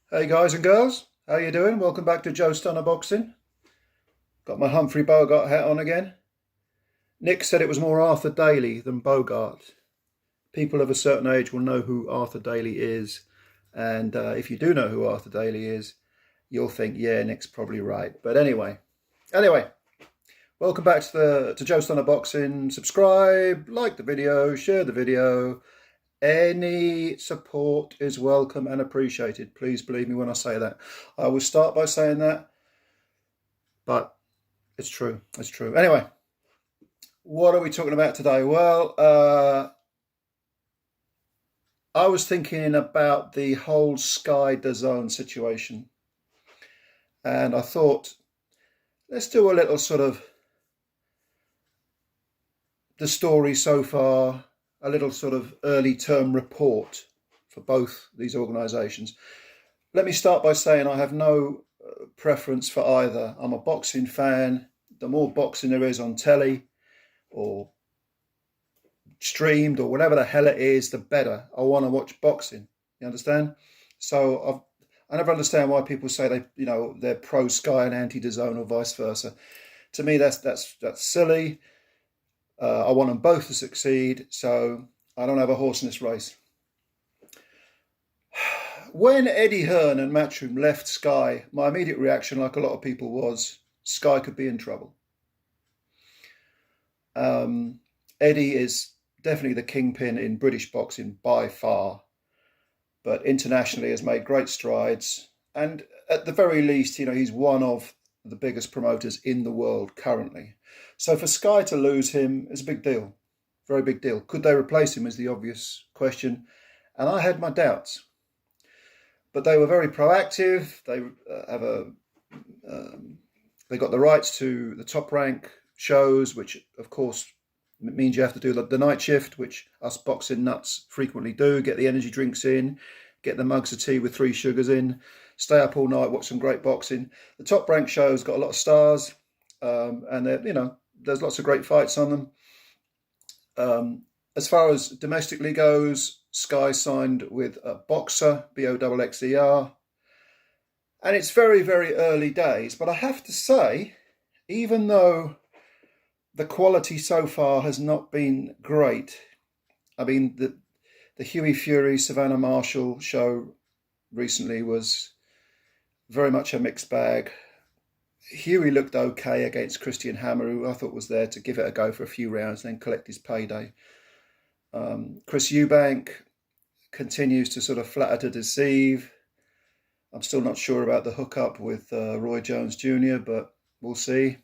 Hey guys and girls, how you doing? Welcome back to Joe Stunner Boxing. Got my Humphrey Bogart hat on again. Nick said it was more Arthur Daly than Bogart. People of a certain age will know who Arthur Daly is, and if you do know who Arthur Daly is, you'll think, yeah, Nick's probably right. But anyway, welcome back to Joe Stunner Boxing. Subscribe, like the video, share the video. Any support is welcome and appreciated. Please believe me when I say that. I will start by saying that, but it's true. It's true. Anyway, what are we talking about today? Well, I was thinking about the whole Sky DAZN situation, and I thought, let's do a little sort of the story so far, a little sort of early term report for both these organisations. Let me start by saying I have no preference for either. I'm a boxing fan. The more boxing there is on telly or streamed or whatever the hell it is, the better. I want to watch boxing. You understand? So I never understand why people say they're pro Sky and anti DAZN or vice versa. To me, that's silly. I want them both to succeed, so I don't have a horse in this race. When Eddie Hearn and Matchroom left Sky, my immediate reaction, like a lot of people, was Sky could be in trouble. Eddie is definitely the kingpin in British boxing by far, but internationally has made great strides. And at the very least, he's one of the biggest promoters in the world currently. So for Sky to lose him is a big deal, very big deal. Could they replace him is the obvious question. And I had my doubts. But they were very proactive. They they got the rights to the top rank shows, which of course means you have to do the night shift, which us boxing nuts frequently do. Get the energy drinks in, get the mugs of tea with 3 sugars in, stay up all night, watch some great boxing. The top rank shows got a lot of stars, and there's lots of great fights on them. As far as domestically goes, Sky signed with a boxer, BOXXER, and it's very, very early days. But I have to say, even though the quality so far has not been great, I mean, the Hughie Fury Savannah Marshall show recently was very much a mixed bag. Hughie looked okay against Christian Hammer, who I thought was there to give it a go for a few rounds and then collect his payday. Chris Eubank continues to sort of flatter to deceive. I'm still not sure about the hookup with Roy Jones Jr., but we'll see.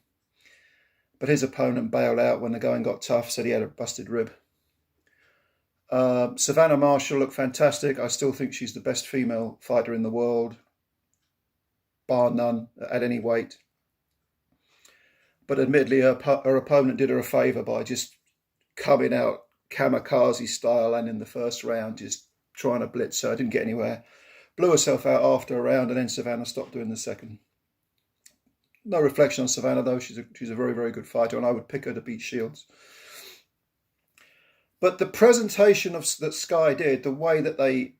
But his opponent bailed out when the going got tough, said he had a busted rib. Savannah Marshall looked fantastic. I still think she's the best female fighter in the world, bar none, at any weight. But admittedly, her opponent did her a favour by just coming out kamikaze style and in the first round just trying to blitz her. Didn't get anywhere. Blew herself out after a round, and then Savannah stopped doing the second. No reflection on Savannah, though. She's a very, very good fighter, and I would pick her to beat Shields. But the presentation that Sky did, the way that they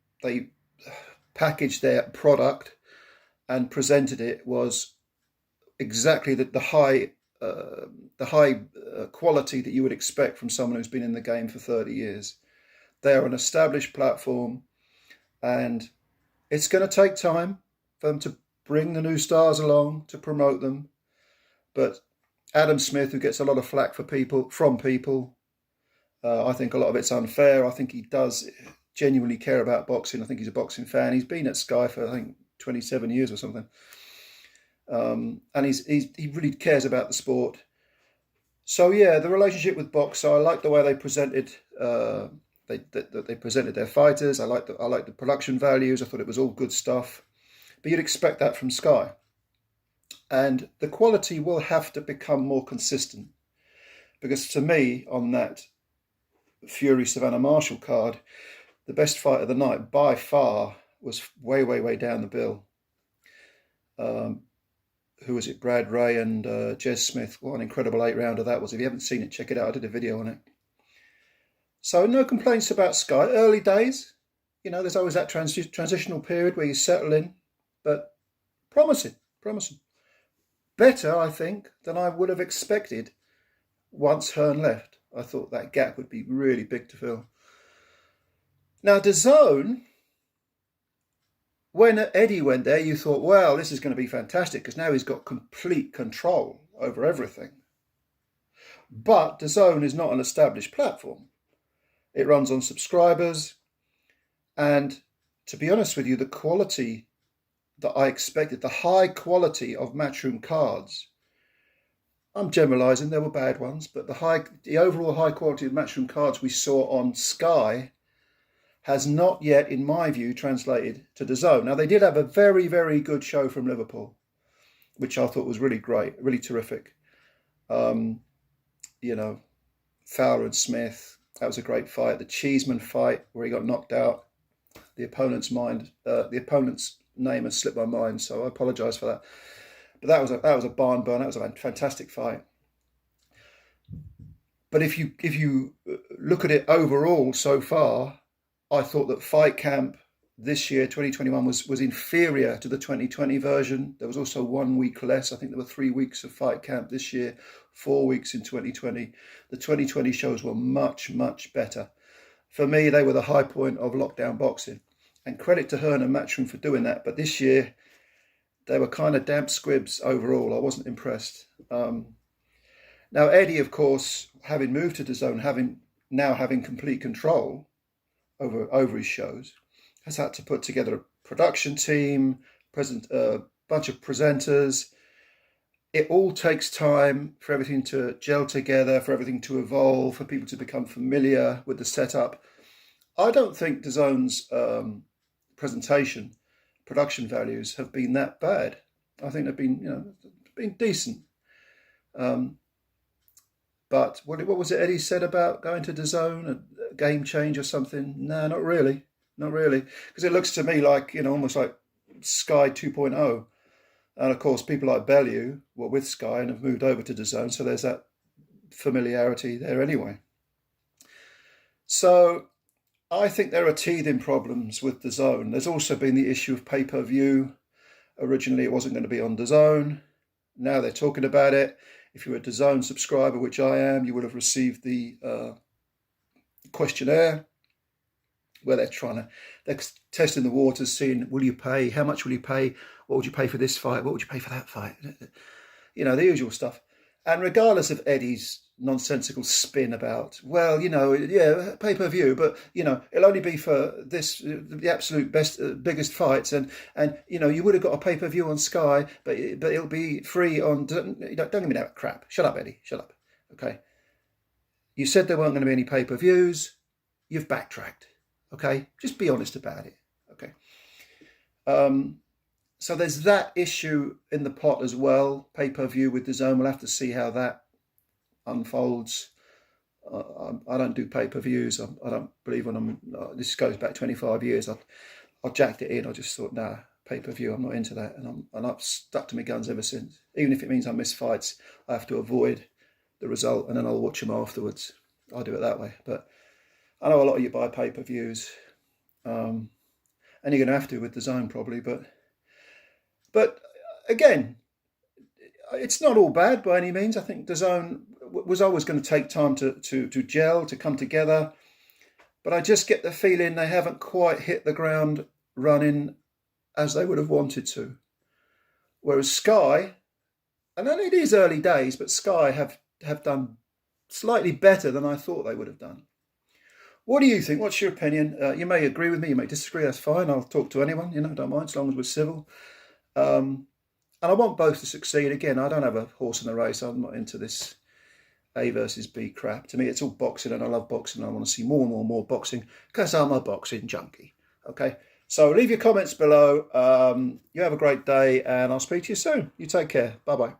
packaged their product and presented it, was exactly the high quality that you would expect from someone who's been in the game for 30 years. They are an established platform, and it's going to take time for them to bring the new stars along, to promote them. But Adam Smith, who gets a lot of flack from people, I think a lot of it's unfair. I think he does genuinely care about boxing. I think he's a boxing fan. He's been at Sky for, I think, 27 years or something. And he really cares about the sport. So yeah, the relationship with Boxer, I like the way they presented they presented their fighters. I like the production values. I thought it was all good stuff. But you'd expect that from Sky. And the quality will have to become more consistent. Because to me, on that Fury Savannah Marshall card, the best fight of the night by far was way, way, way down the bill. Who was it? Brad Ray and Jez Smith. What an incredible 8-rounder that was. If you haven't seen it, check it out. I did a video on it. So no complaints about Sky. Early days, there's always that transitional period where you settle in. but promising, promising. Better, I think, than I would have expected once Hearn left. I thought that gap would be really big to fill. Now, DAZN, when Eddie went there, you thought, well, this is going to be fantastic because now he's got complete control over everything. But DAZN is not an established platform. It runs on subscribers. And to be honest with you, the quality that I expected, the high quality of Matchroom cards, I'm generalising, there were bad ones, but the overall high quality of Matchroom cards we saw on Sky has not yet, in my view, translated to DAZN. Now, they did have a very, very good show from Liverpool, which I thought was really great, really terrific. You know, Fowler and Smith, that was a great fight. The Cheeseman fight where he got knocked out. The opponent's name has slipped my mind, so I apologise for that. But that was a barn burner. That was a fantastic fight. But if you look at it overall so far, I thought that Fight Camp this year, 2021, was inferior to the 2020 version. There was also 1 week less. I think there were 3 weeks of Fight Camp this year, 4 weeks in 2020. The 2020 shows were much, much better. For me, they were the high point of lockdown boxing. And credit to Hearn and Matchroom for doing that. But this year, they were kind of damp squibs overall. I wasn't impressed. Now, Eddie, of course, having moved to DAZN, having complete control over his shows, has had to put together a production team, bunch of presenters. It all takes time for everything to gel together, for everything to evolve, for people to become familiar with the setup. I don't think DAZN's production values have been that bad. I think they've been decent. But what was it Eddie said about going to DAZN, a game change or something? No, not really. Not really. Because it looks to me like, almost like Sky 2.0. And of course, people like Bellew were with Sky and have moved over to DAZN. So there's that familiarity there anyway. So I think there are teething problems with DAZN. There's also been the issue of pay-per-view. Originally, it wasn't going to be on DAZN. Now they're talking about it. If you're a DAZN subscriber, which I am, you would have received the questionnaire where they're testing the waters, seeing, will you pay? How much will you pay? What would you pay for this fight? What would you pay for that fight? The usual stuff. And regardless of Eddie's nonsensical spin about, pay-per-view, but, it'll only be for the absolute biggest fights. And you would have got a pay-per-view on Sky, but it'll be free on, don't give me that crap. Shut up, Eddie, shut up. Okay. You said there weren't going to be any pay-per-views. You've backtracked. Okay. Just be honest about it. Okay. So there's that issue in the pot as well. Pay-per-view with DAZN. We'll have to see how that unfolds. I don't do pay-per-views. I don't believe this goes back 25 years. I jacked it in. I just thought, nah, pay-per-view, I'm not into that. And I've stuck to my guns ever since. Even if it means I miss fights, I have to avoid the result and then I'll watch them afterwards. I'll do it that way. But I know a lot of you buy pay-per-views. And you're going to have to with DAZN probably. But again, it's not all bad by any means. I think DAZN was always going to take time to gel, to come together. But I just get the feeling they haven't quite hit the ground running as they would have wanted to. Whereas Sky, and then it is early days, but Sky have done slightly better than I thought they would have done. What do you think? What's your opinion? You may agree with me, you may disagree, that's fine. I'll talk to anyone, don't mind, as long as we're civil. And I want both to succeed. Again, I don't have a horse in the race. I'm not into this A versus B crap. To me, it's all boxing, and I love boxing. I want to see more and more boxing because I'm a boxing junkie. Okay, so leave your comments below. You have a great day, and I'll speak to you soon. You take care. Bye-bye.